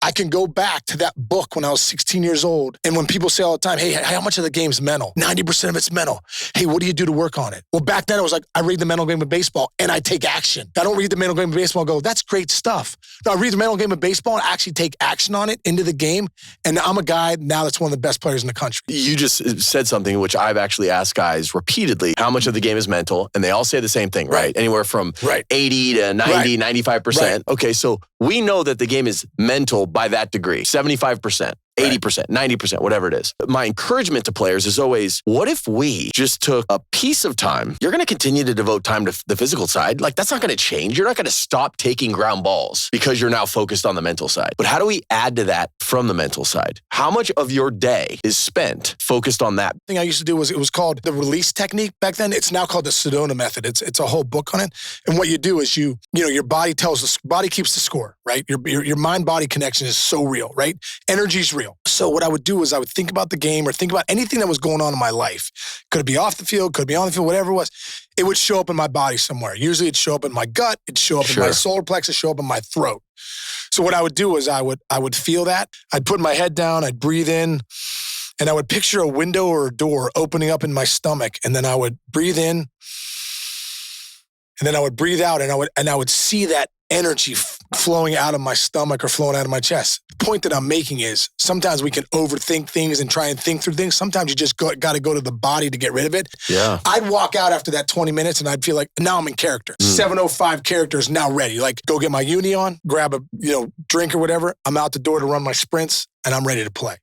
I can go back to that book when I was 16 years old. And when people say all the time, hey, how much of the game's mental? 90% of it's mental. Hey, what do you do to work on it? Well, back then it was like, I read the mental game of baseball and I take action. I don't read the mental game of baseball and go, that's great stuff. No, I read the mental game of baseball and actually take action on it into the game. And I'm a guy now that's one of the best players in the country. You just said something which I've actually asked guys repeatedly, how much of the game is mental? And they all say the same thing, right? Anywhere from 80 to 90, 95%. Okay, so we know that the game is mental by that degree, 75%. 80%, 90%, whatever it is. My encouragement to players is always, what if we just took a piece of time? You're going to continue to devote time to the physical side. Like, that's not going to change. You're not going to stop taking ground balls because you're now focused on the mental side. But how do we add to that from the mental side? How much of your day is spent focused on that? The thing I used to do was, it was called the release technique back then. It's now called the Sedona method. It's a whole book on it. And what you do is your body body keeps the score, right? Your mind-body connection is so real, right? Energy's real. So what I would do is I would think about the game or think about anything that was going on in my life. Could it be off the field? Could it be on the field? Whatever it was. It would show up in my body somewhere. Usually it'd show up in my gut. It'd show up in my solar plexus, show up in my throat. So what I would do is I would feel that. I'd put my head down. I'd breathe in. And I would picture a window or a door opening up in my stomach. And then I would breathe in. And then I would breathe out. And I would see that energy flowing out of my stomach or flowing out of my chest. The point that I'm making is sometimes we can overthink things and try and think through things. Sometimes you just got to go to the body to get rid of it. Yeah. I'd walk out after that 20 minutes and I'd feel like, now I'm in character. 7:05 character is now ready. Like, go get my uni on, grab a drink or whatever. I'm out the door to run my sprints and I'm ready to play.